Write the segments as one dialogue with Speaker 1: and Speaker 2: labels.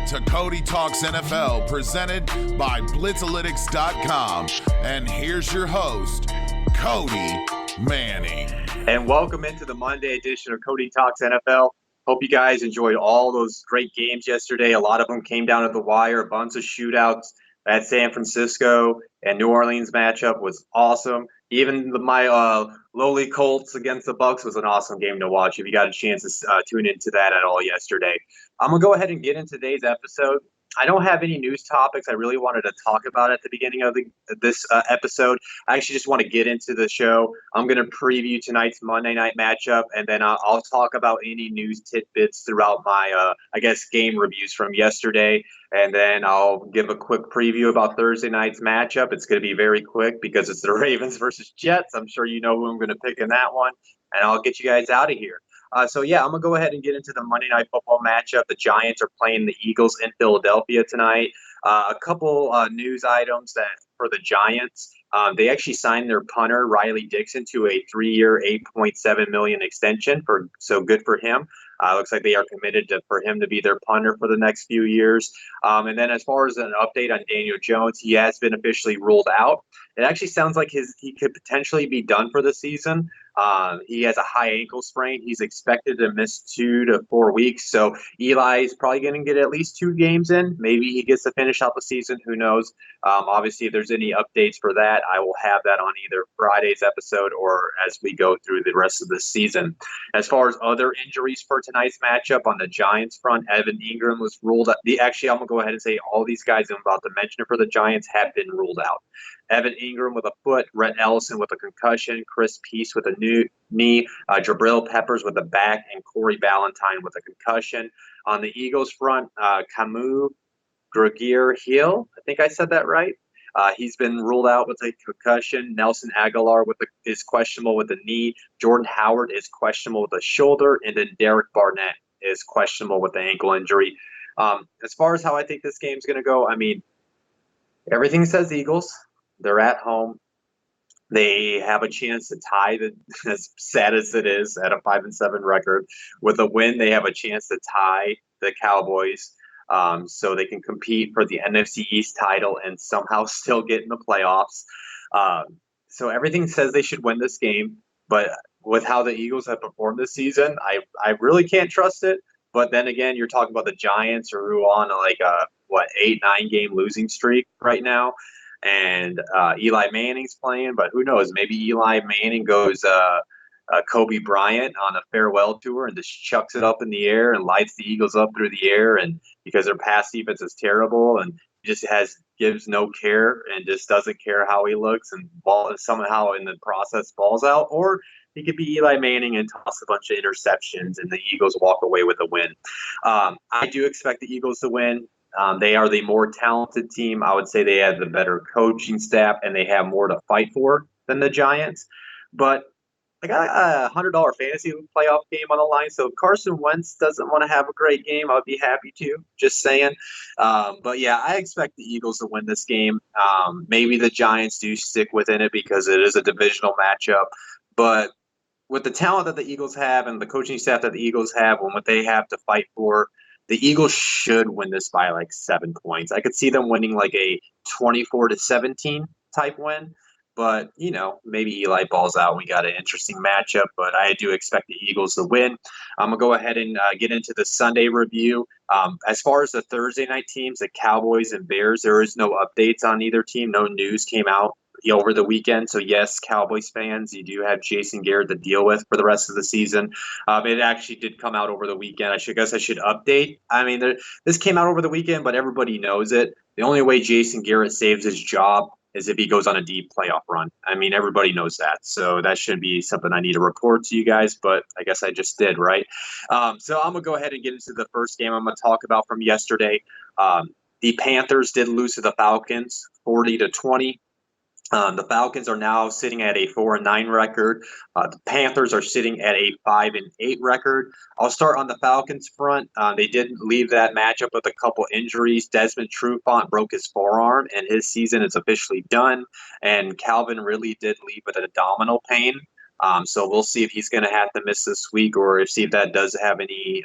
Speaker 1: to Cody Talks NFL, presented by Blitzalytics.com. And here's your host, Cody Manning.
Speaker 2: And welcome into the Monday edition of Cody Talks NFL. Hope you guys enjoyed all those great games yesterday. A lot of them came down to the wire, a bunch of shootouts. That San Francisco and New Orleans matchup was awesome. Even my lowly Colts against the Bucs was an awesome game to watch if you got a chance to tune into that at all yesterday. I'm going to go ahead and get into today's episode. I don't have any news topics I really wanted to talk about at the beginning of this episode. I actually just want to get into the show. I'm going to preview tonight's Monday night matchup, and then I'll talk about any news tidbits throughout my, game reviews from yesterday. And then I'll give a quick preview about Thursday night's matchup. It's going to be very quick because it's the Ravens versus Jets. I'm sure you know who I'm going to pick in that one, and I'll get you guys out of here. I'm going to go ahead and get into the Monday Night Football matchup. The Giants are playing the Eagles in Philadelphia tonight. A couple news items for the Giants. They actually signed their punter, Riley Dixon, to a 3-year, $8.7 million extension. So good for him. Looks like they are committed for him to be their punter for the next few years. And then as far as an update on Daniel Jones, he has been officially ruled out. It actually sounds like he could potentially be done for the season. He has a high ankle sprain. He's expected to miss 2 to 4 weeks. So Eli is probably going to get at least 2 games in. Maybe he gets to finish out the season. Who knows? Obviously, if there's any updates for that, I will have that on either Friday's episode or as we go through the rest of the season. As far as other injuries for tonight's matchup on the Giants front, Evan Ingram was ruled out. Actually, I'm going to go ahead and say all these guys I'm about to mention for the Giants have been ruled out. Evan Ingram with a foot, Rhett Ellison with a concussion, Chris Peace with a knee, Jabril Peppers with a back, and Corey Ballantyne with a concussion. On the Eagles front, Camus Gregier-Hill, I think I said that right. He's been ruled out with a concussion. Nelson Aguilar is questionable with a knee. Jordan Howard is questionable with a shoulder. And then Derek Barnett is questionable with the ankle injury. As far as how I think this game's going to go, I mean, everything says Eagles. They're at home. They have a chance to tie as sad as it is, at a 5-7 record. With a win, they have a chance to tie the Cowboys, so they can compete for the NFC East title and somehow still get in the playoffs. So everything says they should win this game, but with how the Eagles have performed this season, I really can't trust it. But then again, you're talking about the Giants, who are on like a 8-9 game losing streak right now. And Eli Manning's playing, but who knows? Maybe Eli Manning goes Kobe Bryant on a farewell tour and just chucks it up in the air and lights the Eagles up through the air, and because their pass defense is terrible and just gives no care and just doesn't care how he looks and somehow in the process balls out. Or he could be Eli Manning and toss a bunch of interceptions and the Eagles walk away with a win. I do expect the Eagles to win. They are the more talented team. I would say they have the better coaching staff and they have more to fight for than the Giants. But I got a $100 fantasy playoff game on the line. So if Carson Wentz doesn't want to have a great game, I'd be happy to. Just saying. But yeah, I expect the Eagles to win this game. Maybe the Giants do stick within it because it is a divisional matchup. But with the talent that the Eagles have and the coaching staff that the Eagles have and what they have to fight for, the Eagles should win this by like 7 points. I could see them winning like a 24-17 type win. But, maybe Eli balls out. We got an interesting matchup, but I do expect the Eagles to win. I'm going to go ahead and get into the Sunday review. As far as the Thursday night teams, the Cowboys and Bears, there is no updates on either team. No news came out over the weekend. So, yes, Cowboys fans, you do have Jason Garrett to deal with for the rest of the season. It actually did come out over the weekend. I guess I should update. I mean, this came out over the weekend, but everybody knows it. The only way Jason Garrett saves his job is if he goes on a deep playoff run. I mean, everybody knows that. So that should be something I need to report to you guys, but I guess I just did, right? So I'm going to go ahead and get into the first game I'm going to talk about from yesterday. The Panthers did lose to the Falcons 40-20. The Falcons are now sitting at a 4-9 record. The Panthers are sitting at a 5-8 record. I'll start on the Falcons front. They did leave that matchup with a couple injuries. Desmond Trufant broke his forearm, and his season is officially done. And Calvin Ridley did leave with an abdominal pain. So we'll see if he's going to have to miss this week or see if that does have any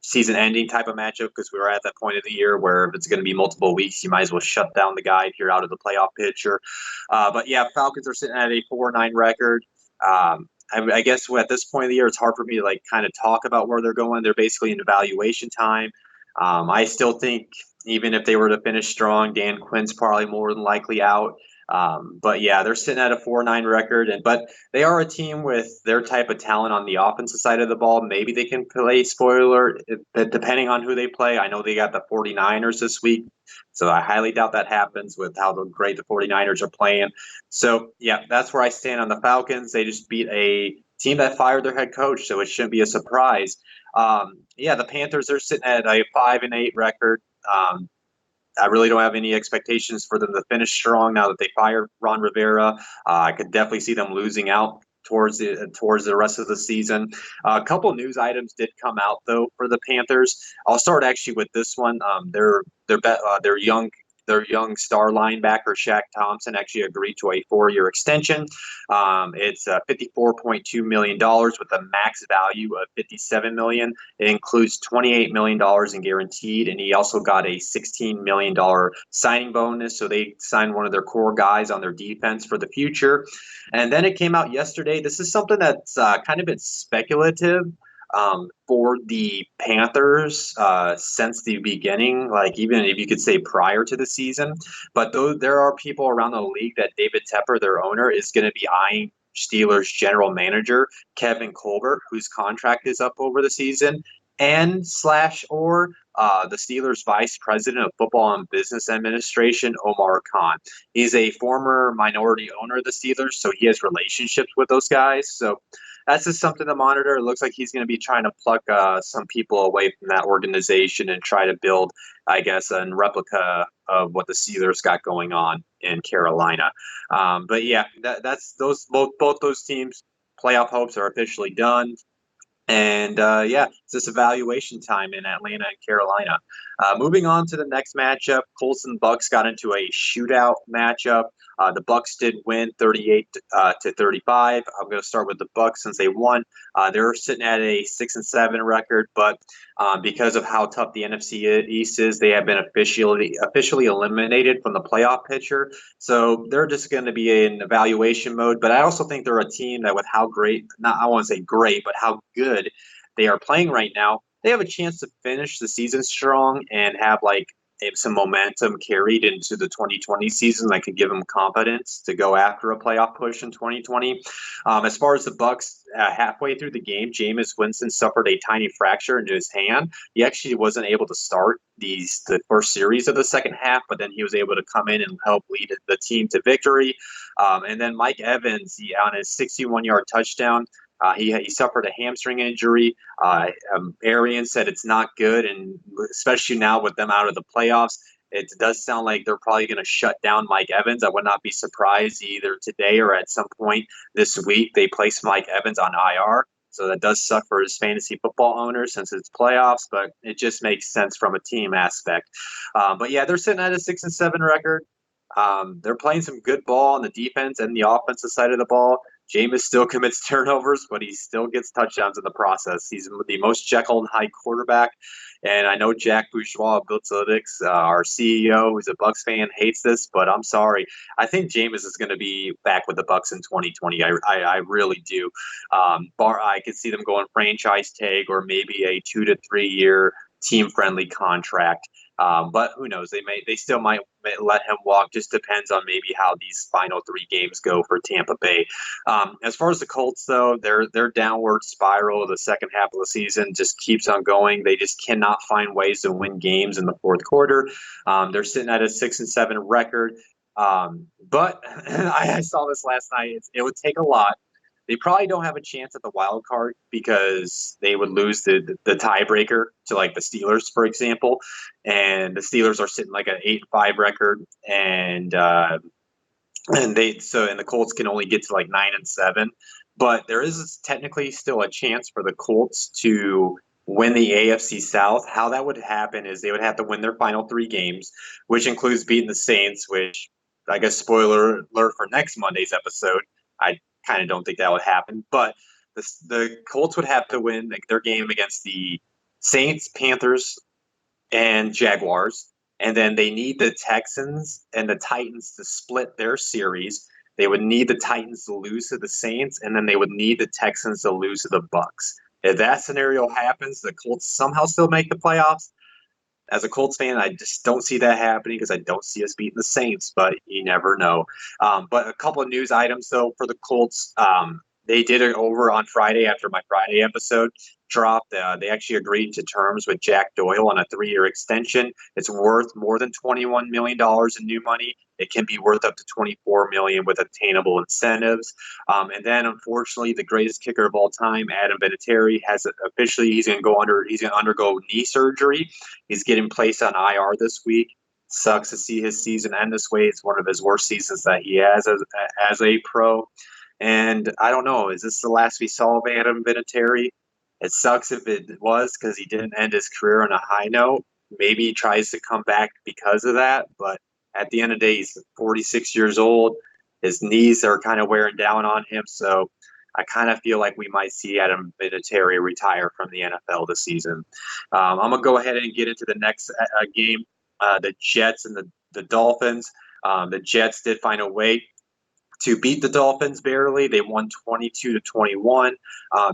Speaker 2: season-ending type of matchup because we're at that point of the year where if it's going to be multiple weeks, you might as well shut down the guy if you're out of the playoff picture. But yeah, Falcons are sitting at a 4-9 record. I guess at this point of the year, it's hard for me to like kind of talk about where they're going. They're basically in evaluation time. I still think even if they were to finish strong, Dan Quinn's probably more than likely out. But yeah, they're sitting at a 4-9 record, but they are a team with their type of talent on the offensive side of the ball. Maybe they can play spoiler depending on who they play. I know they got the 49ers this week, so I highly doubt that happens with how great the 49ers are playing. So yeah, that's where I stand on the Falcons. They just beat a team that fired their head coach, so it shouldn't be a surprise. Yeah, the Panthers are sitting at a 5-8 record. I really don't have any expectations for them to finish strong now that they fired Ron Rivera. I could definitely see them losing out towards the rest of the season. A couple of news items did come out though for the Panthers. I'll start actually with this one. Their young star linebacker Shaq Thompson actually agreed to a 4-year extension. It's $54.2 million with a max value of $57 million. It includes $28 million in guaranteed, and he also got a $16 million signing bonus. So they signed one of their core guys on their defense for the future. And then it came out yesterday. This is something that's kind of been speculative for the Panthers since the beginning, like even if you could say prior to the season. But though there are people around the league that David Tepper, their owner, is going to be eyeing Steelers general manager Kevin Colbert, whose contract is up over the season, and the Steelers vice president of football and business administration, Omar Khan. He's a former minority owner of the Steelers, so he has relationships with those guys. So that's just something to monitor. It looks like he's going to be trying to pluck some people away from that organization and try to build, I guess, a replica of what the Steelers got going on in Carolina. But yeah, that's those both those teams' playoff hopes are officially done. And yeah, it's this evaluation time in Atlanta and Carolina. Moving on to the next matchup, Colts and Bucks got into a shootout matchup. The Bucks did win 38 to 35. I'm going to start with the Bucks since they won. They're sitting at a 6-7 record, but because of how tough the NFC East is, they have been officially eliminated from the playoff picture. So they're just going to be in evaluation mode. But I also think they're a team that, with how great, not I want to say great, but how good they are playing right now, they have a chance to finish the season strong and have like some momentum carried into the 2020 season that could give them confidence to go after a playoff push in 2020. As far as the Bucks, halfway through the game, Jameis Winston suffered a tiny fracture into his hand. He actually wasn't able to start the first series of the second half, but then he was able to come in and help lead the team to victory. And then Mike Evans, on his 61-yard touchdown, he suffered a hamstring injury. Arians said it's not good, and especially now with them out of the playoffs, it does sound like they're probably going to shut down Mike Evans. I would not be surprised either today or at some point this week they place Mike Evans on IR. So that does suck for his fantasy football owners since it's playoffs, but it just makes sense from a team aspect. But yeah, they're sitting at a 6-7 record. They're playing some good ball on the defense and the offensive side of the ball. Jameis still commits turnovers, but he still gets touchdowns in the process. He's the most Jekyll and Hyde quarterback. And I know Jack Bourgeois of Blitzalytics, our CEO, who's a Bucs fan, hates this, but I'm sorry. I think Jameis is going to be back with the Bucs in 2020. I really do. I could see them going franchise tag or maybe a 2 to 3 year team-friendly contract. But who knows? They still might let him walk. Just depends on maybe how these final 3 games go for Tampa Bay. As far as the Colts, though, their downward spiral of the second half of the season just keeps on going. They just cannot find ways to win games in the fourth quarter. They're sitting at a 6-7 record. But I saw this last night. It would take a lot. They probably don't have a chance at the wild card because they would lose the tiebreaker to like the Steelers, for example. And the Steelers are sitting like an 8-5 record, and the Colts can only get to like 9-7. But there is technically still a chance for the Colts to win the AFC South. How that would happen is they would have to win their final 3 games, which includes beating the Saints, which I guess spoiler alert for next Monday's episode. I kind of don't think that would happen, but the Colts would have to win their game against the Saints, Panthers, and Jaguars. And then they need the Texans and the Titans to split their series. They would need the Titans to lose to the Saints, and then they would need the Texans to lose to the Bucks. If that scenario happens, the Colts somehow still make the playoffs. As a Colts fan, I just don't see that happening because I don't see us beating the Saints, but you never know. But a couple of news items, though, for the Colts. They did it over on Friday after my Friday episode dropped. They actually agreed to terms with Jack Doyle on a 3-year extension. It's worth more than $21 million in new money. It can be worth up to $24 million with attainable incentives. And then, unfortunately, the greatest kicker of all time, Adam Vinatieri, has officially he's going to undergo knee surgery. He's getting placed on IR this week. Sucks to see his season end this way. It's one of his worst seasons that he has as a pro. And I don't know, is this the last we saw of Adam Vinatieri? It sucks if it was because he didn't end his career on a high note. Maybe he tries to come back because of that. But at the end of the day, he's 46 years old. His knees are kind of wearing down on him. So I kind of feel like we might see Adam Vinatieri retire from the NFL this season. I'm going to go ahead and get into the next game, the Jets and the Dolphins. The Jets did find a way to beat the Dolphins barely. They won 22-21.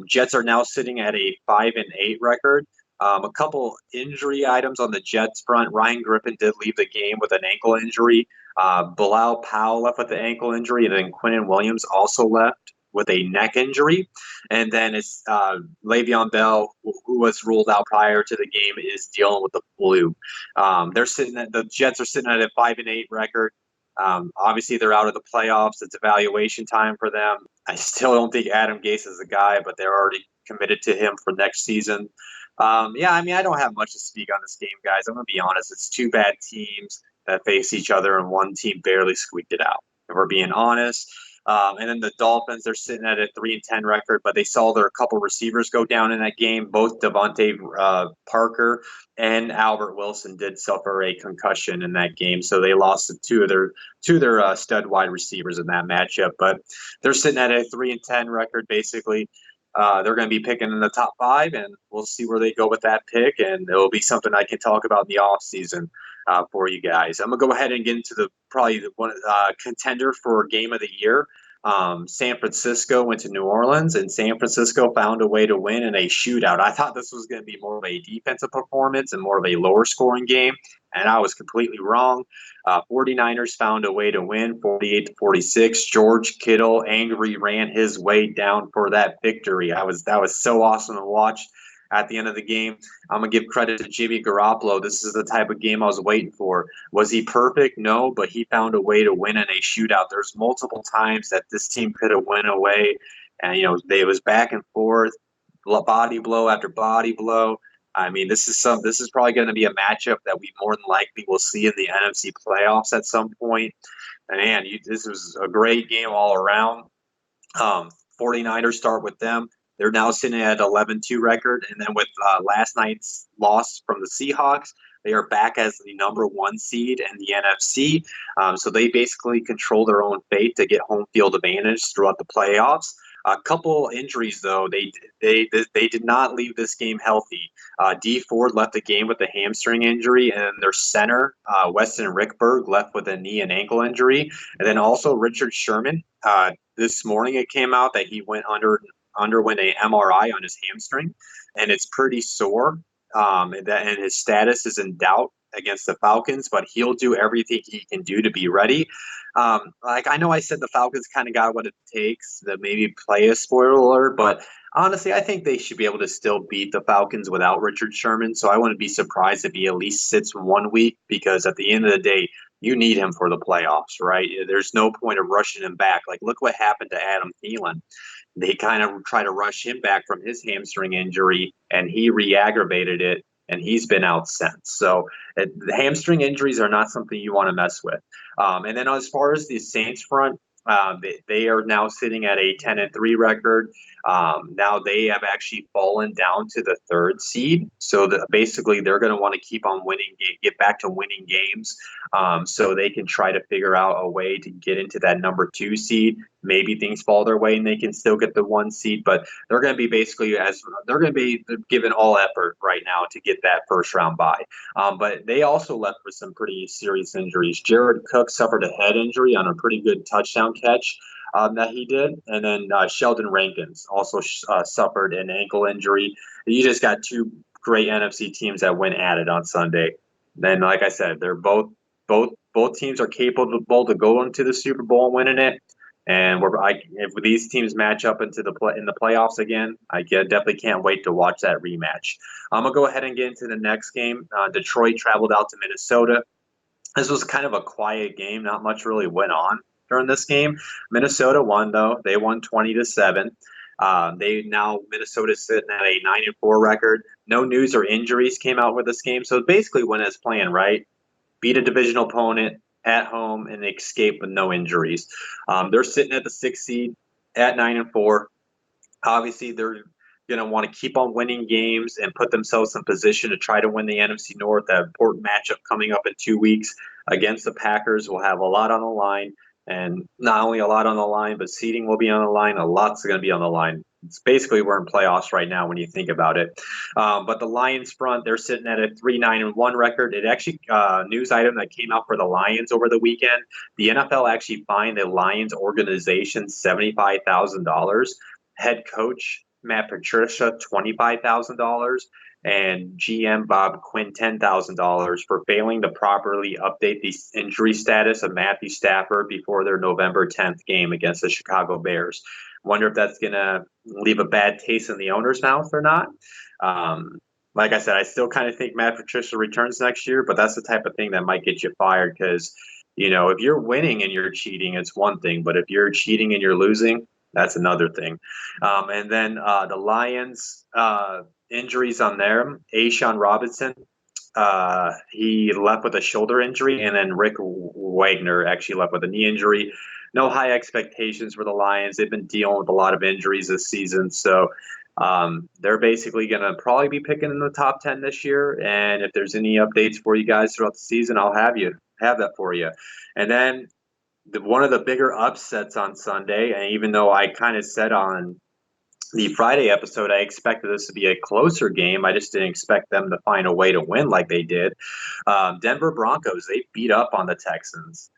Speaker 2: Jets are now sitting at a 5-8 record. A couple injury items on the Jets front. Ryan Griffin did leave the game with an ankle injury. Bilal Powell left with an ankle injury, and then Quinnen Williams also left with a neck injury. And then it's Le'Veon Bell, who was ruled out prior to the game, is dealing with the flu. The Jets are sitting at a 5-8 record. Obviously, they're out of the playoffs. It's evaluation time for them. I still don't think Adam Gase is the guy, but they're already committed to him for next season. I don't have much to speak on this game, guys. I'm going to be honest. It's two bad teams that face each other, and one team barely squeaked it out, if we're being honest. And then the Dolphins, they're sitting at a 3-10 record, but they saw their couple receivers go down in that game. Both Devontae Parker and Albert Wilson did suffer a concussion in that game, so they lost to two of their stud wide receivers in that matchup. But they're sitting at a 3-10 record, basically. They're going to be picking in the top 5, and we'll see where they go with that pick, and it will be something I can talk about in the offseason for you guys. I'm going to go ahead and get into the contender for game of the year. San Francisco went to New Orleans, and San Francisco found a way to win in a shootout. I thought this was going to be more of a defensive performance and more of a lower scoring game, and I was completely wrong. 49ers found a way to win 48-46. George Kittle angry ran his way down for that victory. That was so awesome to watch. At the end of the game, I'm going to give credit to Jimmy Garoppolo. This is the type of game I was waiting for. Was he perfect? No, but he found a way to win in a shootout. There's multiple times that this team could have went away, and it was back and forth, body blow after body blow. I mean, this is probably going to be a matchup that we more than likely will see in the NFC playoffs at some point. And man, this was a great game all around. 49ers start with them. They're now sitting at 11-2 record, and then with last night's loss from the Seahawks, they are back as the number 1 seed in the NFC. So they basically control their own fate to get home field advantage throughout the playoffs. A couple injuries, though. They did not leave this game healthy. Dee Ford left the game with a hamstring injury, and their center, Weston Rickberg, left with a knee and ankle injury. And then also Richard Sherman. This morning it came out that he underwent a MRI on his hamstring, and it's pretty sore. And his status is in doubt against the Falcons, but he'll do everything he can do to be ready. I know I said the Falcons kind of got what it takes to maybe play a spoiler alert, but honestly, I think they should be able to still beat the Falcons without Richard Sherman. So I wouldn't be surprised if he at least sits 1 week, because at the end of the day, you need him for the playoffs, right? There's no point of rushing him back. Like, look what happened to Adam Thielen. They kind of try to rush him back from his hamstring injury, and he re-aggravated it, and he's been out since. So the hamstring injuries are not something you want to mess with. And then as far as the Saints front, they are now sitting at a 10-3 record. Now they have actually fallen down to the 3rd seed. So basically they're going to want to keep on winning, get back to winning games, so they can try to figure out a way to get into that number 2 seed. maybe things fall their way and they can still get the 1 seed, but they're going to be given all effort right now to get that first round bye. But they also left with some pretty serious injuries. Jared Cook suffered a head injury on a pretty good touchdown catch that he did, and then Sheldon Rankins also suffered an ankle injury. You just got two great NFC teams that went at it on Sunday. Then, like I said, they're both teams are capable to go into the Super Bowl and winning it. And if these teams match up in the playoffs again, I definitely can't wait to watch that rematch. I'm gonna go ahead and get into the next game. Detroit traveled out to Minnesota. This was kind of a quiet game. Not much really went on during this game. Minnesota won though. They won 20-7. Minnesota's sitting at a 9-4 record. No news or injuries came out with this game, so it basically went as planned, right? Beat a divisional opponent at home and escape with no injuries. They're sitting at the 6th seed at 9-4. Obviously, they're going to want to keep on winning games and put themselves in position to try to win the NFC North. That important matchup coming up in 2 weeks against the Packers will have a lot on the line. And not only a lot on the line, but seeding will be on the line. A lot's going to be on the line. It's basically we're in playoffs right now when you think about it. But the Lions front, they're sitting at a 3-9-1 record. It actually news item that came out for the Lions over the weekend. The NFL actually fined the Lions organization $75,000. Head coach Matt Patricia $25,000. And GM Bob Quinn $10,000 for failing to properly update the injury status of Matthew Stafford before their November 10th game against the Chicago Bears. Wonder if that's going to leave a bad taste in the owner's mouth or not. Like I said, I still kind of think Matt Patricia returns next year, but that's the type of thing that might get you fired because, if you're winning and you're cheating, it's one thing. But if you're cheating and you're losing, that's another thing. And then the Lions injuries on there. Ashawn Robinson, he left with a shoulder injury, and then Rick Wagner actually left with a knee injury. No high expectations for the Lions. They've been dealing with a lot of injuries this season, so they're basically going to probably be picking in the top 10 this year. And if there's any updates for you guys throughout the season, I'll have that for you. And then one of the bigger upsets on Sunday, and even though I kind of said on the Friday episode, I expected this to be a closer game. I just didn't expect them to find a way to win like they did. Denver Broncos, they beat up on the Texans.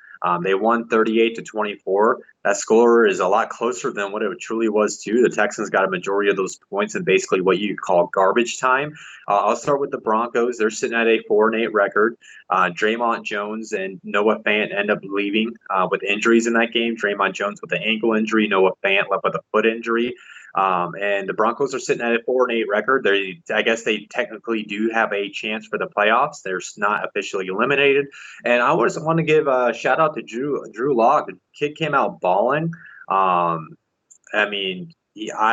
Speaker 2: They won 38-24. That score is a lot closer than what it truly was, too. The Texans got a majority of those points in basically what you call garbage time. I'll start with the Broncos. They're sitting at a 4-8 record. Draymond Jones and Noah Fant end up leaving with injuries in that game. Draymond Jones with an ankle injury. Noah Fant left with a foot injury. And the Broncos are sitting at a 4-8 record. I guess they technically do have a chance for the playoffs. They're not officially eliminated. And I just want to give a shout out to Drew Lock. The kid came out balling. I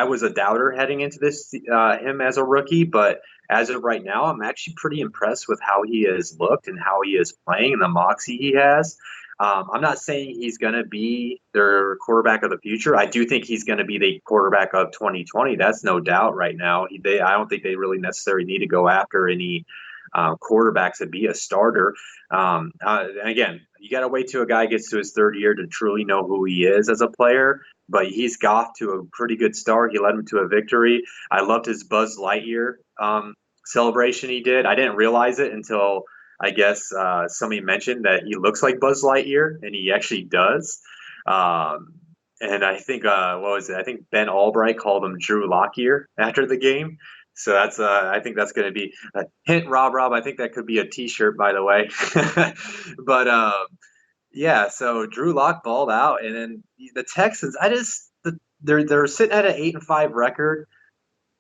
Speaker 2: was a doubter heading into this him as a rookie, but as of right now, I'm actually pretty impressed with how he has looked and how he is playing and the moxie he has. I'm not saying he's going to be their quarterback of the future. I do think he's going to be the quarterback of 2020. That's no doubt right now. I don't think they really necessarily need to go after any quarterbacks to be a starter. Again, you got to wait till a guy gets to his third year to truly know who he is as a player. But he's got to a pretty good start. He led him to a victory. I loved his Buzz Lightyear celebration he did. I didn't realize it until I guess somebody mentioned that he looks like Buzz Lightyear, and he actually does. And I think, I think Ben Albright called him Drew Lockyear after the game. So that's, I think that's going to be a hint, Rob. I think that could be a T-shirt, by the way. But yeah, so Drew Lock balled out, and then the Texans. They're sitting at an 8-5 record.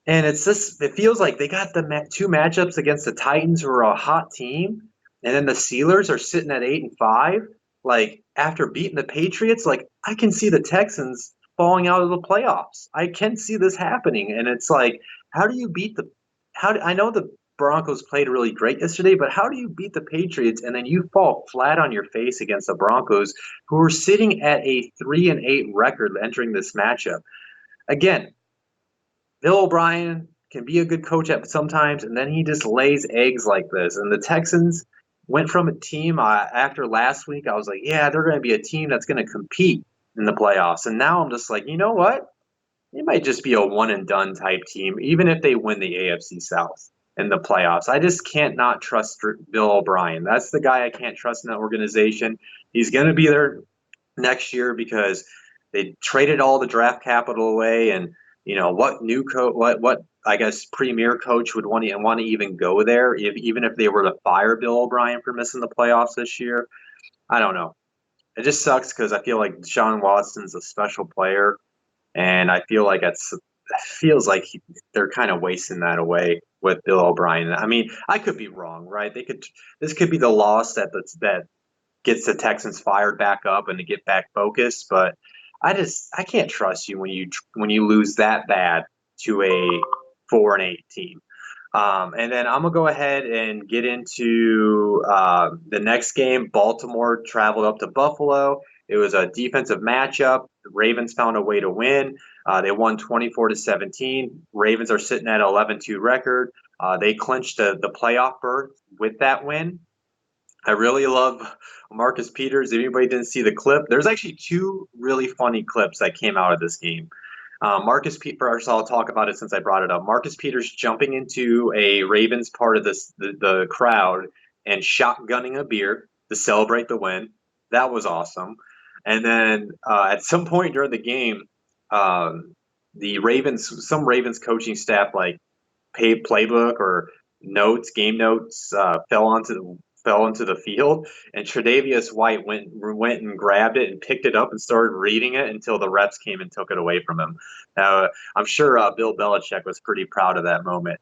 Speaker 2: And it feels like they got the two matchups against the Titans, who are a hot team, and then the Steelers are sitting at 8-5. Like, after beating the Patriots, like, I can see the Texans falling out of the playoffs. I can see this happening, and it's like, how do you beat I know the Broncos played really great yesterday, but how do you beat the Patriots and then you fall flat on your face against the Broncos, who are sitting at a 3-8 record entering this matchup? Again, Bill O'Brien can be a good coach at sometimes, and then he just lays eggs like this. And the Texans went from a team after last week. I was like, yeah, they're going to be a team that's going to compete in the playoffs. And now I'm just like, you know what? It might just be a one and done type team, even if they win the AFC South in the playoffs. I just can't not trust Bill O'Brien. That's the guy I can't trust in that organization. He's going to be there next year because they traded all the draft capital away, and what new coach, what I guess premier coach would want to even go there, even if they were to fire Bill O'Brien for missing the playoffs this year. I don't know. It just sucks because I feel like Deshaun Watson's a special player, and I feel like it feels like they're kind of wasting that away with Bill O'Brien. I mean, I could be wrong, right? This could be the loss that gets the Texans fired back up and to get back focused. But I can't trust you when you lose that bad to a 4-8 team. And then I'm gonna go ahead and get into the next game. Baltimore traveled up to Buffalo. It was a defensive matchup. The Ravens found a way to win. They won 24-17. Ravens are sitting at an 11-2 record. They clinched the playoff berth with that win. I really love Marcus Peters. If anybody didn't see the clip, there's actually two really funny clips that came out of this game. Marcus Peters, I'll talk about it since I brought it up. Marcus Peters jumping into a Ravens part of the crowd and shotgunning a beer to celebrate the win. That was awesome. And then at some point during the game, some Ravens coaching staff playbook or game notes fell into the field, and Tre'Davious White went and grabbed it and picked it up and started reading it until the refs came and took it away from him. I'm sure Bill Belichick was pretty proud of that moment.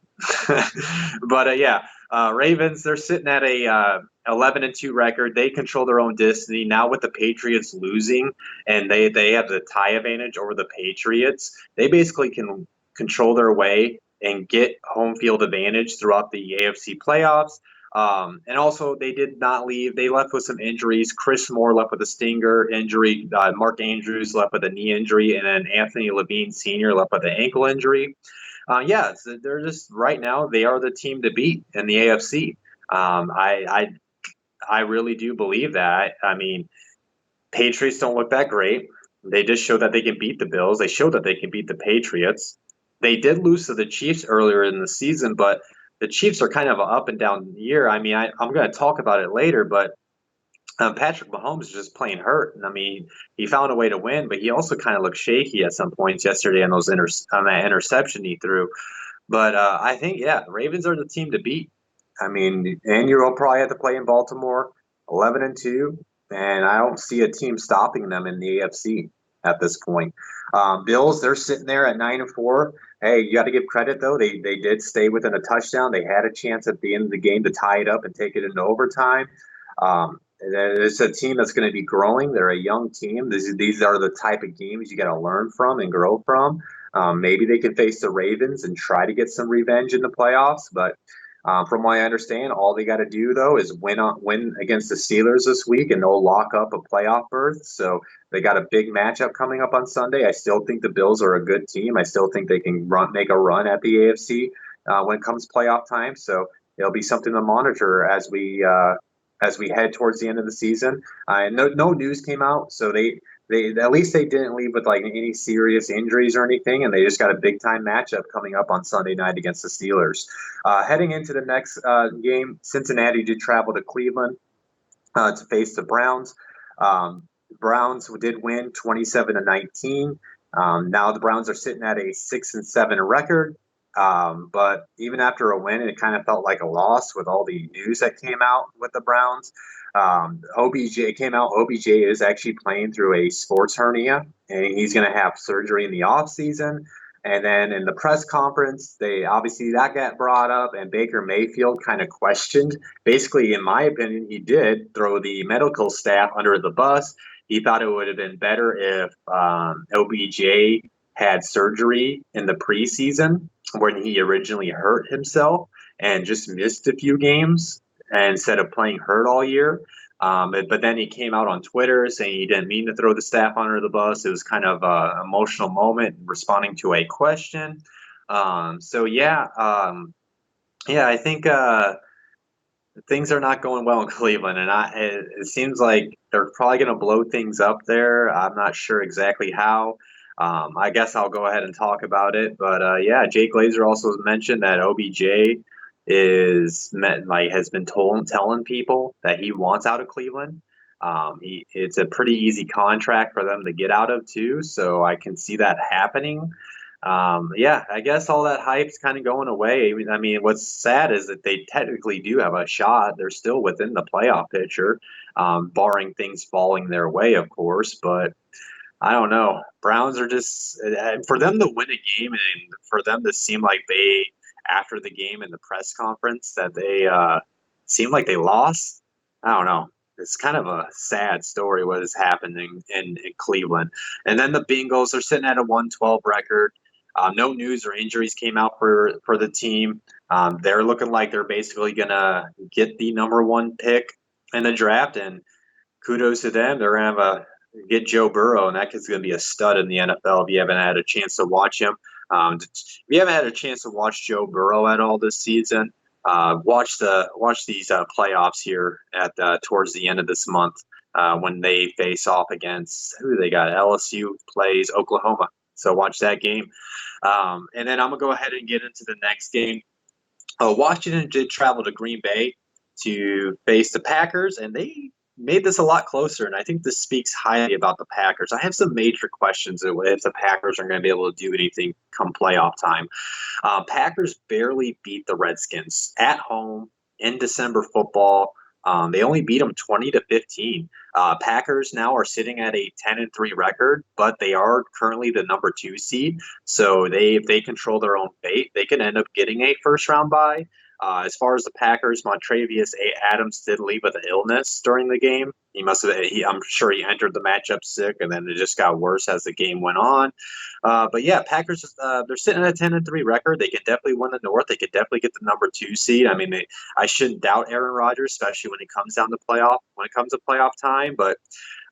Speaker 2: But Ravens, they're sitting at a 11-2 record. They control their own destiny now with the Patriots losing, and they have the tie advantage over the Patriots. They basically can control their way and get home field advantage throughout the AFC playoffs. And also, they did not leave. They left with some injuries. Chris Moore left with a stinger injury. Mark Andrews left with a knee injury. And then Anthony Levine Sr. left with an ankle injury. So they're just right now, they are the team to beat in the AFC. I really do believe that. I mean, Patriots don't look that great. They just showed that they can beat the Bills. They showed that they can beat the Patriots. They did lose to the Chiefs earlier in the season, but the Chiefs are kind of an up and down year. I mean, I'm going to talk about it later, but Patrick Mahomes is just playing hurt. I mean, he found a way to win, but he also kind of looked shaky at some points yesterday on that interception he threw. But I think, Ravens are the team to beat. I mean, and you'll probably have to play in Baltimore, 11-2, and I don't see a team stopping them in the AFC at this point. Bills, they're sitting there at 9-4. Hey, you got to give credit though. They did stay within a touchdown. They had a chance at the end of the game to tie it up and take it into overtime. It's a team that's going to be growing. They're a young team. These are the type of games you got to learn from and grow from. Maybe they can face the Ravens and try to get some revenge in the playoffs. But from what I understand, all they got to do though is win against the Steelers this week, and they'll lock up a playoff berth. So they got a big matchup coming up on Sunday. I still think the Bills are a good team. I still think they can make a run at the AFC when it comes playoff time. So it'll be something to monitor as we head towards the end of the season. No news came out, so they at least they didn't leave with like any serious injuries or anything, and they just got a big time matchup coming up on Sunday night against the Steelers. Heading into the next game, Cincinnati did travel to Cleveland to face the Browns. Browns did win 27-19. Now the Browns are sitting at a 6-7 record. But even after a win, it kind of felt like a loss with all the news that came out with the Browns. OBJ came out. OBJ is actually playing through a sports hernia, and he's going to have surgery in the offseason. And then in the press conference, that got brought up, and Baker Mayfield kind of questioned. Basically, in my opinion, he did throw the medical staff under the bus. He thought it would have been better if OBJ had surgery in the preseason when he originally hurt himself and just missed a few games instead of playing hurt all year. But then he came out on Twitter saying he didn't mean to throw the staff under the bus. It was kind of an emotional moment responding to a question. I think things are not going well in Cleveland, and it seems like they're probably going to blow things up there. I'm not sure exactly how. I guess I'll go ahead and talk about it. But yeah, Jay Glazer also mentioned that OBJ has been telling people that he wants out of Cleveland. It's a pretty easy contract for them to get out of too, so I can see that happening. Yeah, I guess all that hype's kind of going away. I mean, what's sad is that they technically do have a shot. They're still within the playoff picture, barring things falling their way, of course. But I don't know. Browns are just for them to win a game and for them to seem like after the game in the press conference, that they seem like they lost. I don't know. It's kind of a sad story what is happening in Cleveland. And then the Bengals are sitting at a 1-12 record. No news or injuries came out for the team. They're looking like they're basically going to get the number one pick in the draft, and kudos to them. They're going to get Joe Burrow, and that kid's going to be a stud in the NFL if you haven't had a chance to watch him. If you haven't had a chance to watch Joe Burrow at all this season, watch these playoffs here at towards the end of this month when they face off against who they got. LSU plays Oklahoma. So watch that game. And then I'm going to go ahead and get into the next game. Washington did travel to Green Bay to face the Packers, and they made this a lot closer, and I think this speaks highly about the Packers. I have some major questions if the Packers are going to be able to do anything come playoff time. Packers barely beat the Redskins at home in December football. They only beat them 20-15. Packers now are sitting at a 10-3 record, but they are currently the number 2 seed. So if they control their own fate, they can end up getting a first round bye. As far as the Packers, Montravius Adams did leave with an illness during the game. I'm sure he entered the matchup sick, and then it just got worse as the game went on. But yeah, Packers, they're sitting at a 10-3 record. They can definitely win the North. They could definitely get the number 2 seed. I mean, I shouldn't doubt Aaron Rodgers, especially when it comes to playoff time. But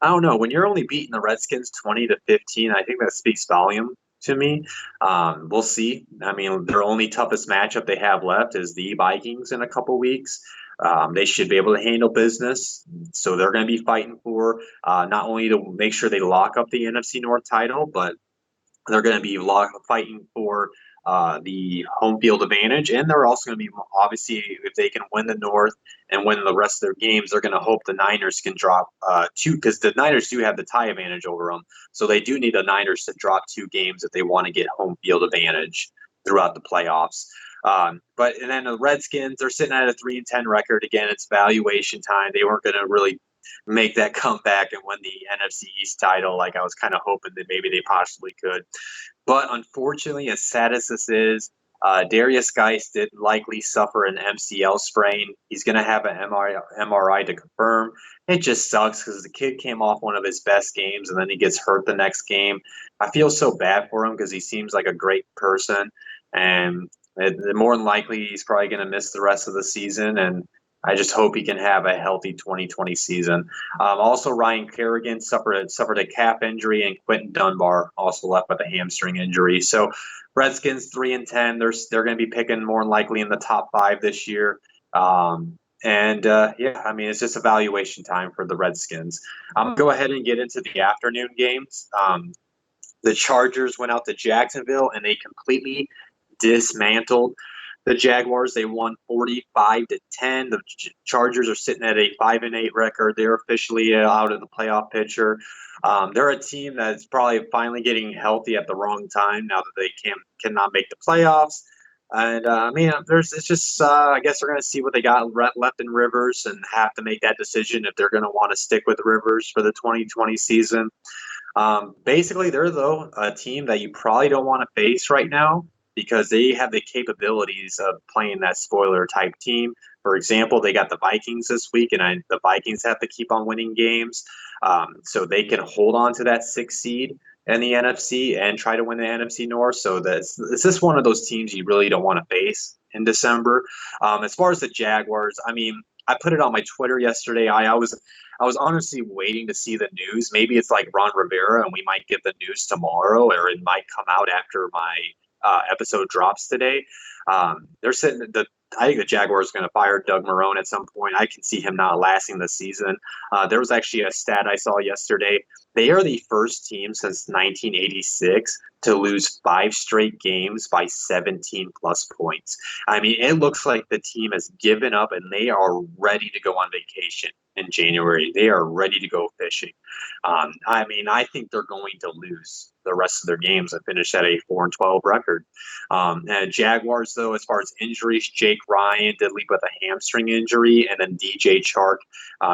Speaker 2: I don't know. When you're only beating the Redskins 20-15, I think that speaks volume to me. We'll see. I mean, their only toughest matchup they have left is the Vikings in a couple weeks. They should be able to handle business. So they're going to be fighting for not only to make sure they lock up the NFC North title, but they're going to be fighting for the home field advantage. And they're also going to be, obviously, if they can win the North and win the rest of their games, they're going to hope the Niners can drop 2, because the Niners do have the tie advantage over them. So they do need the Niners to drop 2 games if they want to get home field advantage throughout the playoffs. And then the Redskins, they're sitting at a 3-10 record. Again, it's valuation time. They weren't going to really make that comeback and win the NFC East title like I was kind of hoping that maybe they possibly could. But unfortunately, as sad as this is, Darius Geis did likely suffer an MCL sprain. He's going to have an MRI to confirm. It just sucks because the kid came off one of his best games and then he gets hurt the next game. I feel so bad for him because he seems like a great person. And more than likely, he's probably going to miss the rest of the season. And I just hope he can have a healthy 2020 season. Also, Ryan Kerrigan suffered a calf injury, and Quentin Dunbar also left with a hamstring injury. So Redskins 3-10. They're going to be picking more than likely in the top 5 this year. Yeah, I mean, it's just evaluation time for the Redskins. I'm going to go ahead and get into the afternoon games. The Chargers went out to Jacksonville, and they completely dismantled the Jaguars. They won 45-10. The Chargers are sitting at a 5-8 record. They're officially out of the playoff picture. They're a team that's probably finally getting healthy at the wrong time now that they cannot make the playoffs. And I guess they're going to see what they got left in Rivers and have to make that decision if they're going to want to stick with Rivers for the 2020 season. Basically, they're a team that you probably don't want to face right now, because they have the capabilities of playing that spoiler type team. For example, they got the Vikings this week, and the Vikings have to keep on winning games so they can hold on to that 6th seed in the NFC and try to win the NFC North. So this is one of those teams you really don't want to face in December. As far as the Jaguars, I mean, I put it on my Twitter yesterday. I was honestly waiting to see the news. Maybe it's like Ron Rivera, and we might get the news tomorrow, or it might come out after my episode drops today. The I think the Jaguars are going to fire Doug Marrone at some point. I can see him not lasting the season. There was actually a stat I saw yesterday. They are the first team since 1986 to lose 5 straight games by 17 plus points. I mean, it looks like the team has given up and they are ready to go on vacation in January. They are ready to go fishing. I mean, I think they're going to lose the rest of their games and finish at a 4-12 record. And Jaguars, though, as far as injuries, Jake Ryan did leave with a hamstring injury, and then DJ Chark,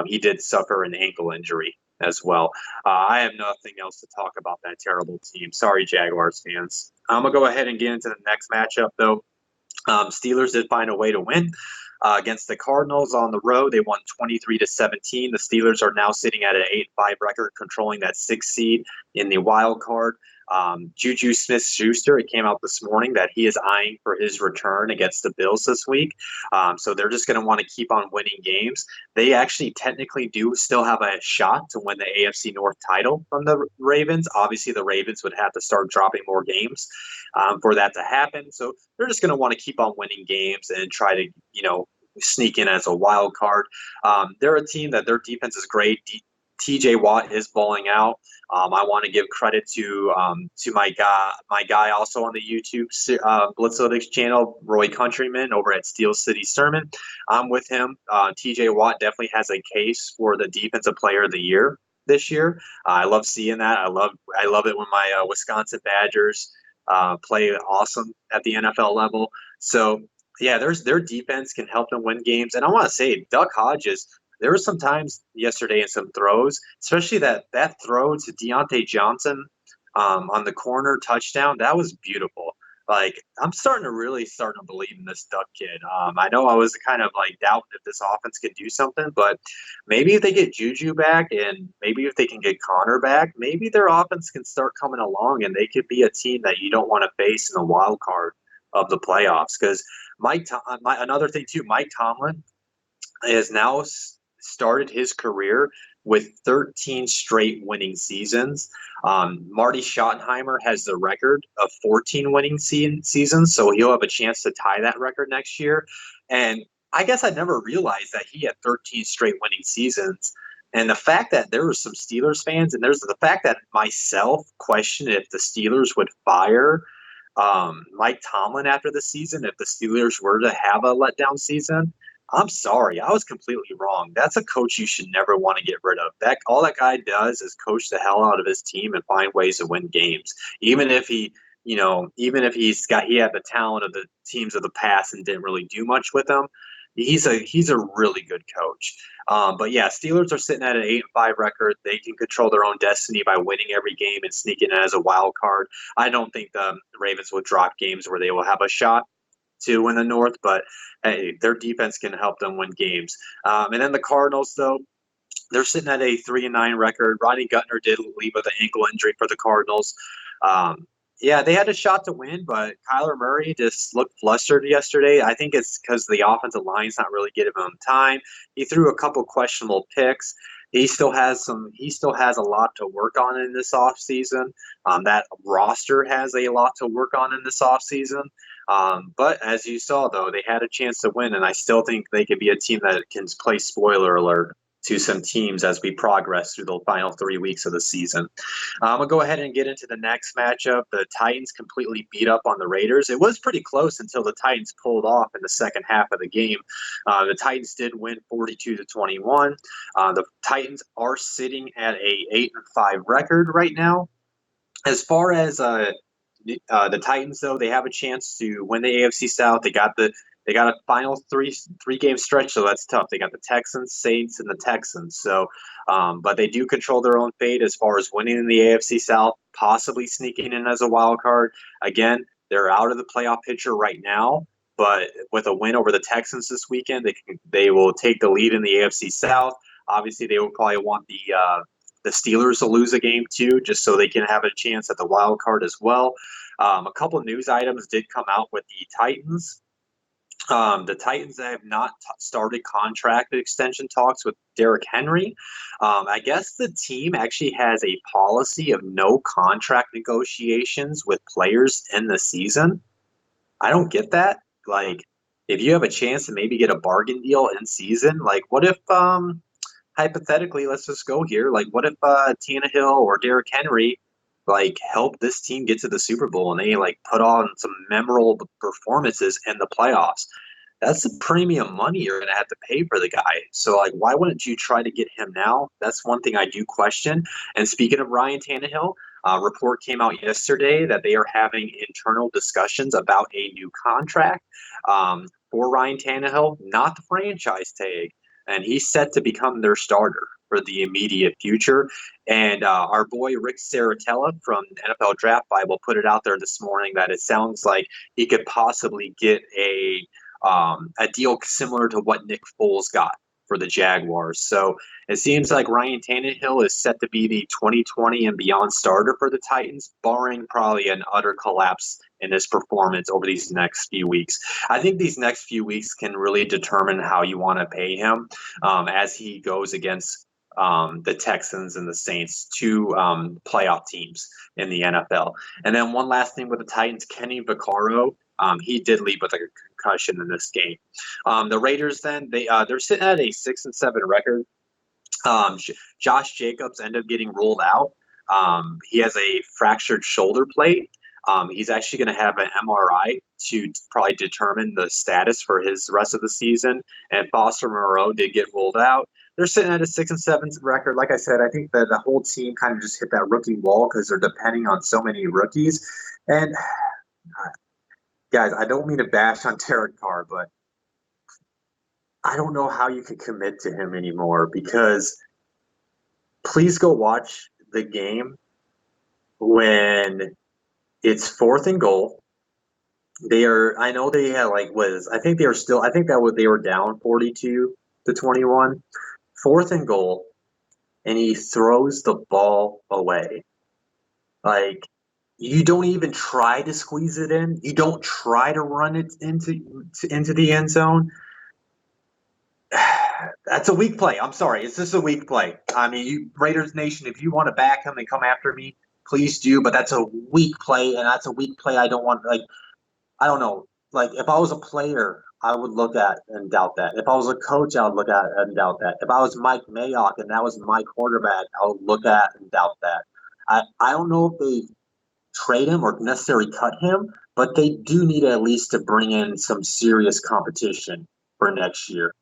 Speaker 2: he did suffer an ankle injury as well. I have nothing else to talk about that terrible team. Sorry, Jaguars fans. I'm going to go ahead and get into the next matchup, though. Steelers did find a way to win against the Cardinals on the road. They won 23-17. The Steelers are now sitting at an 8-5 record, controlling that 6th seed in the wild card. Juju Smith-Schuster, it came out this morning that he is eyeing for his return against the Bills this week. So they're just going to want to keep on winning games. They actually technically do still have a shot to win the AFC North title from the Ravens. Obviously, the Ravens would have to start dropping more games for that to happen. So they're just going to want to keep on winning games and try to, sneak in as a wild card. They're a team that their defense is great. TJ Watt is balling out. I want to give credit to my guy also on the YouTube Blitzalytics channel, Roy Countryman over at Steel City Sermon. I'm with him. TJ Watt definitely has a case for the Defensive Player of the Year this year. I love seeing that. I love it when my Wisconsin Badgers play awesome at the NFL level. So yeah, their defense can help them win games. And I want to say, Duck Hodges, there were some times yesterday in some throws, especially that throw to Deontay Johnson on the corner touchdown. That was beautiful. Like, I'm starting to believe in this Duck kid. I know I was kind of like doubting if this offense could do something, but maybe if they get Juju back and maybe if they can get Connor back, maybe their offense can start coming along and they could be a team that you don't want to face in the wild card of the playoffs. Because another thing too, Mike Tomlin has now started his career with 13 straight winning seasons. Marty Schottenheimer has the record of 14 winning seasons, so he'll have a chance to tie that record next year. And I guess I never realized that he had 13 straight winning seasons. And the fact that there were some Steelers fans, and there's the fact that myself questioned if the Steelers would fire Mike Tomlin after the season, if the Steelers were to have a letdown season. I'm sorry, I was completely wrong. That's a coach you should never want to get rid of. All that guy does is coach the hell out of his team and find ways to win games. Even if he had the talent of the teams of the past and didn't really do much with them, he's a really good coach. But yeah, Steelers are sitting at an 8-5 record. They can control their own destiny by winning every game and sneaking in as a wild card. I don't think the Ravens will drop games where they will have a shot to win the North, but hey, their defense can help them win games. And then the Cardinals, though, they're sitting at a 3-9 record. Ronnie Gutner did leave with an ankle injury for the Cardinals. Yeah, they had a shot to win, but Kyler Murray just looked flustered yesterday. I think it's because the offensive line's not really giving him time. He threw a couple questionable picks. He still has a lot to work on in this offseason. That roster has a lot to work on in this offseason. But as you saw, though, they had a chance to win, and I still think they could be a team that can play spoiler alert to some teams as we progress through the final 3 weeks of the season. I'm going to go ahead and get into the next matchup. The Titans completely beat up on the Raiders. It was pretty close until the Titans pulled off in the second half of the game. The Titans did win 42-21. The Titans are sitting at a 8-5 record right now. As far as the Titans, though, they have a chance to win the AFC South. They got a final three game stretch, so that's tough. They got the Texans, Saints, and the Texans. So, but they do control their own fate as far as winning in the AFC South, possibly sneaking in as a wild card. Again, they're out of the playoff picture right now, but with a win over the Texans this weekend, they will take the lead in the AFC South. Obviously, they will probably want the Steelers to lose a game too, just so they can have a chance at the wild card as well. A couple of news items did come out with the Titans. The Titans have not started contract extension talks with Derrick Henry. I guess the team actually has a policy of no contract negotiations with players in the season. I don't get that. Like, if you have a chance to maybe get a bargain deal in season, like what if hypothetically, let's just go here, like what if Tannehill or Derrick Henry like help this team get to the Super Bowl and they like put on some memorable performances in the playoffs? That's the premium money you're going to have to pay for the guy. So, like, why wouldn't you try to get him now? That's one thing I do question. And speaking of Ryan Tannehill, report came out yesterday that they are having internal discussions about a new contract for Ryan Tannehill, not the franchise tag. And he's set to become their starter for the immediate future. And our boy Rick Saratella from NFL Draft Bible put it out there this morning that it sounds like he could possibly get a deal similar to what Nick Foles got for the Jaguars. So it seems like Ryan Tannehill is set to be the 2020 and beyond starter for the Titans, barring probably an utter collapse in his performance over these next few weeks. I think these next few weeks can really determine how you want to pay him as he goes against the Texans and the Saints, two playoff teams in the NFL. And then one last thing with the Titans, Kenny Vaccaro. He did leave with a concussion in this game. The Raiders, then they're sitting at a 6-7 record. Josh Jacobs ended up getting ruled out. He has a fractured shoulder plate. He's actually going to have an MRI to probably determine the status for his rest of the season. And Foster Moreau did get ruled out. They're sitting at a 6-7 record. Like I said, I think that the whole team kind of just hit that rookie wall because they're depending on so many rookies. And guys, I don't mean to bash on Derek Carr, but I don't know how you can commit to him anymore because please go watch the game when it's 4th and goal. I know they had I think they were down 42-21, 4th and goal, and he throws the ball away. Like, you don't even try to squeeze it in. You don't try to run it into the end zone. That's a weak play. I'm sorry. It's just a weak play. I mean, Raiders Nation, if you want to back him and come after me, please do. But that's a weak play, and that's a weak play I don't want. Like, I don't know. Like, if I was a player, I would look at and doubt that. If I was a coach, I would look at and doubt that. If I was Mike Mayock and that was my quarterback, I would look at and doubt that. I don't know if they trade him or necessarily cut him, but they do need at least to bring in some serious competition for next year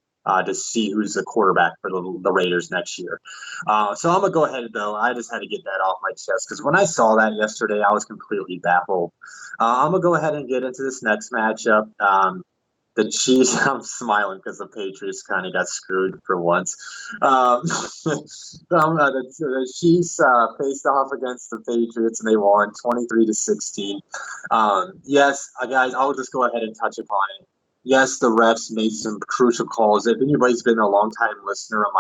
Speaker 2: to see who's the quarterback for the Raiders next year. So I'm going to go ahead, though. I just had to get that off my chest because when I saw that yesterday, I was completely baffled. I'm going to go ahead and get into this next matchup. The Chiefs, I'm smiling because the Patriots kind of got screwed for once. The Chiefs faced off against the Patriots, and they won 23-16. Yes, guys, I'll just go ahead and touch upon it. Yes, the refs made some crucial calls. If anybody's been a long-time listener of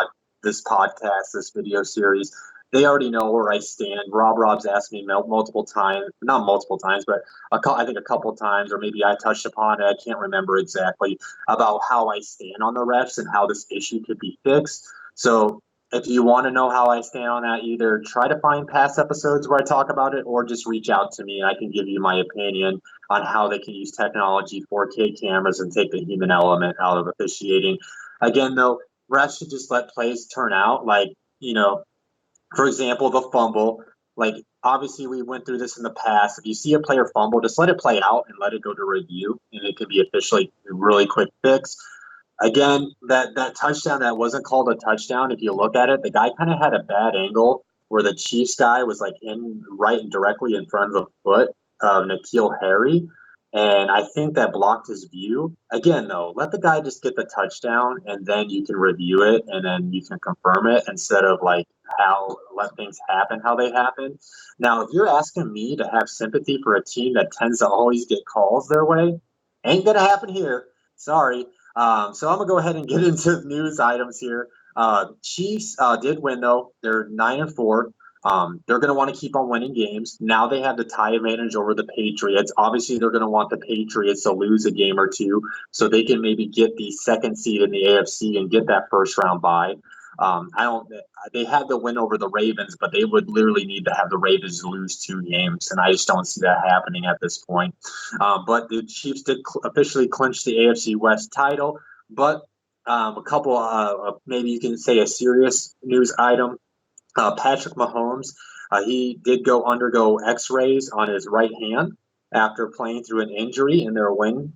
Speaker 2: this podcast, this video series, they already know where I stand. Rob's asked me multiple times, not multiple times, but I think a couple times, or maybe I touched upon it. I can't remember exactly about how I stand on the refs and how this issue could be fixed. So if you want to know how I stand on that, either try to find past episodes where I talk about it or just reach out to me and I can give you my opinion on how they can use technology, 4K cameras, and take the human element out of officiating. Again, though, refs should just let plays turn out. Like, for example, the fumble, like obviously we went through this in the past. If you see a player fumble, just let it play out and let it go to review, and it can be officially a really quick fix. Again, that touchdown that wasn't called a touchdown, if you look at it, the guy kind of had a bad angle where the Chiefs guy was like right and directly in front of the foot of N'Keal Harry. And I think that blocked his view. Again, though, let the guy just get the touchdown, and then you can review it, and then you can confirm it instead of let things happen how they happen. Now, if you're asking me to have sympathy for a team that tends to always get calls their way, ain't gonna happen here. Sorry. So I'm gonna go ahead and get into news items here. Chiefs did win though. They're 9-4. They're going to want to keep on winning games. Now they have the tie advantage over the Patriots. Obviously, they're going to want the Patriots to lose a game or two so they can maybe get the second seed in the AFC and get that first round bye. I don't. They had the win over the Ravens, but they would literally need to have the Ravens lose 2 games, and I just don't see that happening at this point. But the Chiefs did officially clinch the AFC West title. But a couple, maybe you can say a serious news item. Patrick Mahomes, he did undergo X-rays on his right hand after playing through an injury in their win.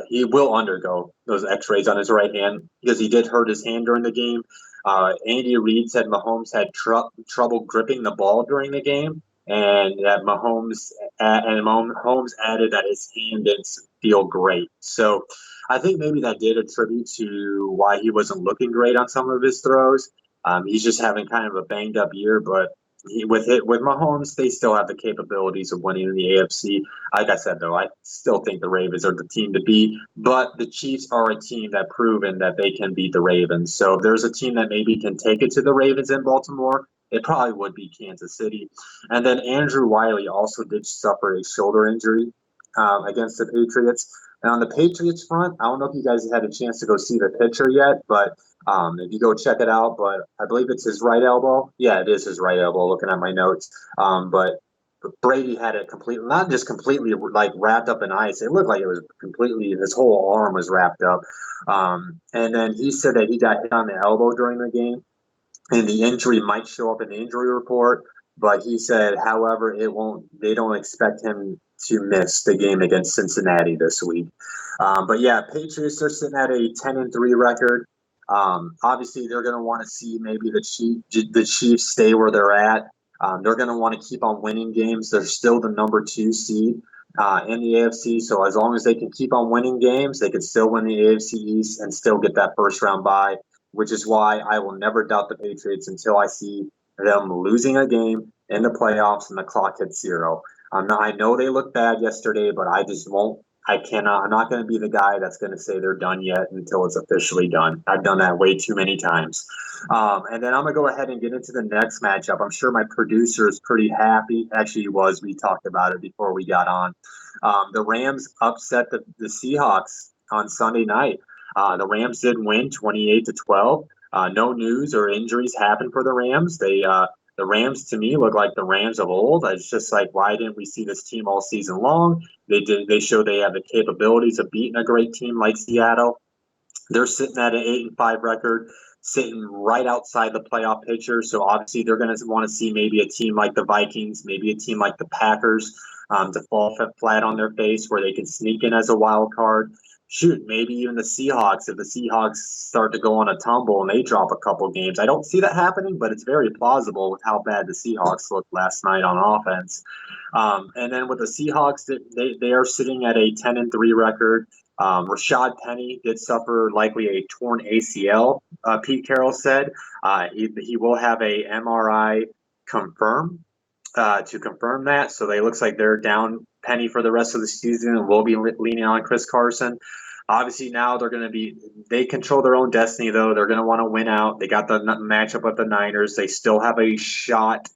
Speaker 2: He will undergo those X-rays on his right hand because he did hurt his hand during the game. Andy Reid said Mahomes had trouble gripping the ball during the game, and that Mahomes added that his hand didn't feel great. So I think maybe that did attribute to why he wasn't looking great on some of his throws. He's just having kind of a banged up year, but with Mahomes, they still have the capabilities of winning in the AFC. Like I said, though, I still think the Ravens are the team to beat, but the Chiefs are a team that proven that they can beat the Ravens. So if there's a team that maybe can take it to the Ravens in Baltimore, it probably would be Kansas City. And then Andrew Wiley also did suffer a shoulder injury against the Patriots. And on the Patriots front, I don't know if you guys had a chance to go see the picture yet, but if you go check it out, but I believe it's his right elbow. Yeah, it is his right elbow, looking at my notes. But Brady had it completely, not just completely like wrapped up in ice. It looked like it was completely, his whole arm was wrapped up. And then he said that he got hit on the elbow during the game, and the injury might show up in the injury report. But he said, however, they don't expect him to miss the game against Cincinnati this week. But yeah, Patriots are sitting at a 10-3 record. Obviously, they're going to want to see maybe the Chiefs stay where they're at. They're going to want to keep on winning games. They're still the number 2 seed in the AFC. So as long as they can keep on winning games, they can still win the AFC East and still get that first round bye, which is why I will never doubt the Patriots until I see them losing a game in the playoffs and the clock hits 0. I know they looked bad yesterday, but I just won't. I'm not going to be the guy that's going to say they're done yet until it's officially done. I've done that way too many times. And then I'm going to go ahead and get into the next matchup. I'm sure my producer is pretty happy. Actually, he was. We talked about it before we got on. The Rams upset the Seahawks on Sunday night. The Rams did win 28-12. No news or injuries happened for the Rams. The Rams, to me, look like the Rams of old. It's just like, why didn't we see this team all season long? They show they have the capabilities of beating a great team like Seattle. They're sitting at an 8-5 record, sitting right outside the playoff picture. So obviously they're going to want to see maybe a team like the Vikings, maybe a team like the Packers to fall flat on their face where they can sneak in as a wild card. Shoot, maybe even the Seahawks, if the Seahawks start to go on a tumble and they drop a couple games. I don't see that happening, but it's very plausible with how bad the Seahawks looked last night on offense. And then with the Seahawks, they are sitting at a 10-3 record. Rashad Penny did suffer likely a torn ACL, Pete Carroll said. He will have a MRI to confirm that. So it looks like they're down Penny for the rest of the season and will be leaning on Chris Carson. Obviously, now they control their own destiny, though. They're going to want to win out. They got the matchup with the Niners. They still have a shot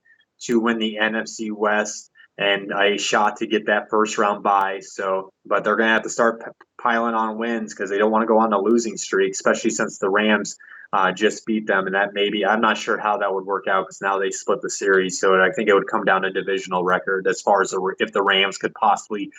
Speaker 2: to win the NFC West and a shot to get that first round bye. But they're going to have to start piling on wins because they don't want to go on a losing streak, especially since the Rams just beat them. And that I'm not sure how that would work out because now they split the series. So I think it would come down to divisional record as far as if the Rams could possibly,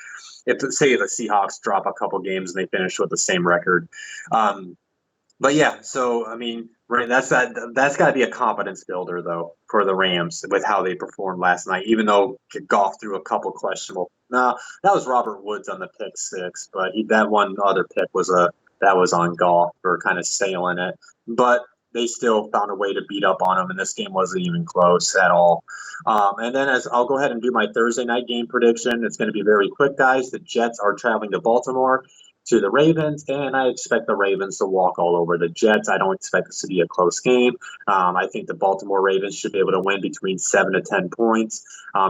Speaker 2: say the Seahawks drop a couple games and they finish with the same record. But yeah, so I mean, that's got to be a confidence builder though for the Rams with how they performed last night. Even though Goff threw a couple questionable. No, that was Robert Woods on the pick 6, but that one other pick was on Goff for kind of sailing it. But they still found a way to beat up on them, and this game wasn't even close at all. And then I'll go ahead and do my Thursday night game prediction. It's going to be very quick, guys. The Jets are traveling to Baltimore to the Ravens, and I expect the Ravens to walk all over the Jets. I don't expect this to be a close game. I think the Baltimore Ravens should be able to win between 7 to 10 points.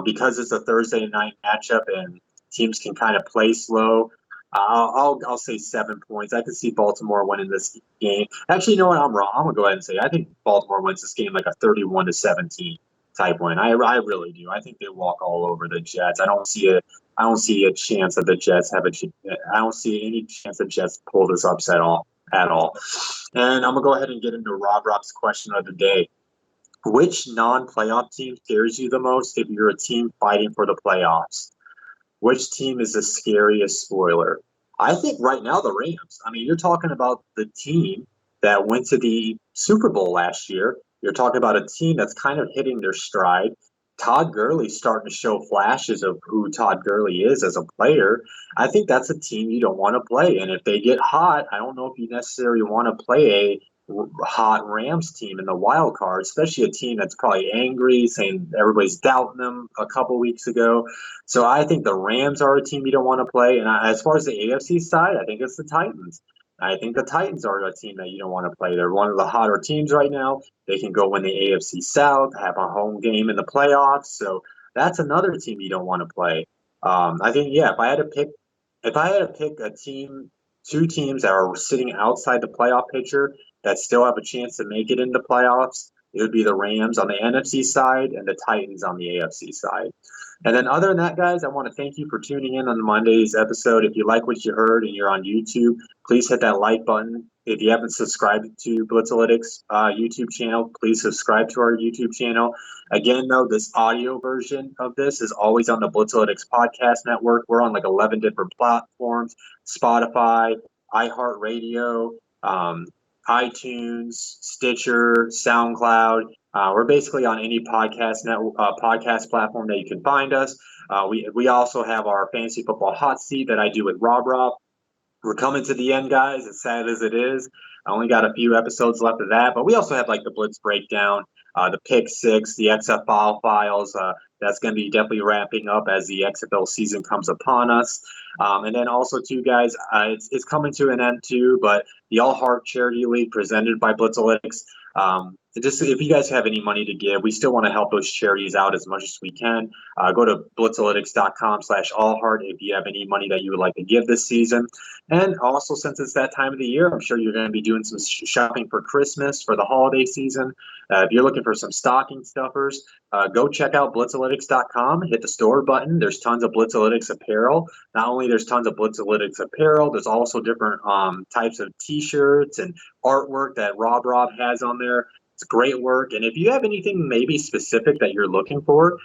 Speaker 2: Because it's a Thursday night matchup and teams can kind of play slow, I'll say 7 points. I can see Baltimore winning this game. Actually, you know what? I'm wrong. I'm going to go ahead and say I think Baltimore wins this game like a 31-17 type win. I really do. I think they walk all over the Jets. I don't see a chance that the Jets I don't see any chance the Jets pull this upset off
Speaker 3: at all. And I'm going to go ahead and get into Rob's question of the day. Which non-playoff team scares you the most if you're a team fighting for the playoffs? Which team is the scariest spoiler? I think right now the Rams. I mean, you're talking about the team that went to the Super Bowl last year. You're talking about a team that's kind of hitting their stride. Todd Gurley's starting to show flashes of who Todd Gurley is as a player. I think that's a team you don't want to play. And if they get hot, I don't know if you necessarily want to play a hot Rams team in the wild card, especially a team that's probably angry, saying everybody's doubting them a couple weeks ago. So I think the Rams are a team you don't want to play. And as far as the AFC side, I think it's the Titans. I think the Titans are a team that you don't want to play. They're one of the hotter teams right now. They can go win the AFC South, have a home game in the playoffs. So that's another team you don't want to play. I think, if I had to pick a team, two teams that are sitting outside the playoff picture that still have a chance to make it into playoffs, it would be the Rams on the NFC side and the Titans on the AFC side. And then other than that, guys, I want to thank you for tuning in on Monday's episode. If you like what you heard and you're on YouTube, please hit that like button. If you haven't subscribed to Blitzalytics YouTube channel, please subscribe to our YouTube channel. Again, though, this audio version of this is always on the Blitzalytics podcast network. We're on like 11 different platforms: Spotify, iHeartRadio, iTunes, Stitcher, SoundCloud. We're basically on any podcast platform that you can find us. We also have our fantasy football hot seat that I do with Rob. We're coming to the end, guys, as sad as it is. I only got a few episodes left of that, but we also have like the Blitz breakdown, the pick six, the XFL files. That's going to be definitely wrapping up as the XFL season comes upon us. And then also, too, guys, it's coming to an end, too, but the All Heart Charity League presented by Blitzalytics. Just if you guys have any money to give, we still want to help those charities out as much as we can. Go to blitzalytics.com/allheart if you have any money that you would like to give this season. And also, since it's that time of the year, I'm sure you're going to be doing some shopping for Christmas, for the holiday season. If you're looking for some stocking stuffers, go check out blitzalytics.com. Hit the store button. There's tons of Blitzalytics apparel. Not only there's tons of Blitzalytics apparel, there's also different types of T-shirts and artwork that Rob has on there. It's great work. And if you have anything maybe specific that you're looking for,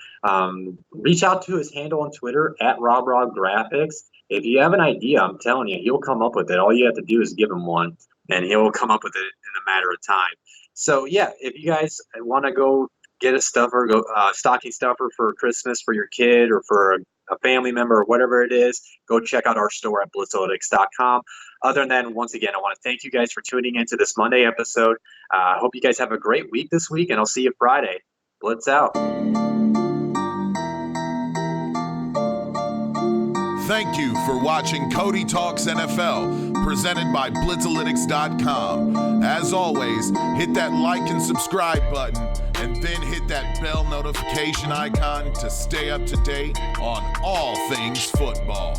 Speaker 3: reach out to his handle on Twitter at RobRobGraphics. If you have an idea, I'm telling you, he'll come up with it. All you have to do is give him one, and he'll come up with it in a matter of time. So, if you guys want to go get a stocking stuffer for Christmas for your kid or for a family member or whatever it is, go check out our store at blitzalytics.com. Other than that, once again, I want to thank you guys for tuning into this Monday episode. I hope you guys have a great week this week, and I'll see you Friday. Blitz out.
Speaker 1: Thank you for watching Cody Talks NFL, presented by Blitzalytics.com. As always, hit that like and subscribe button, and then hit that bell notification icon to stay up to date on all things football.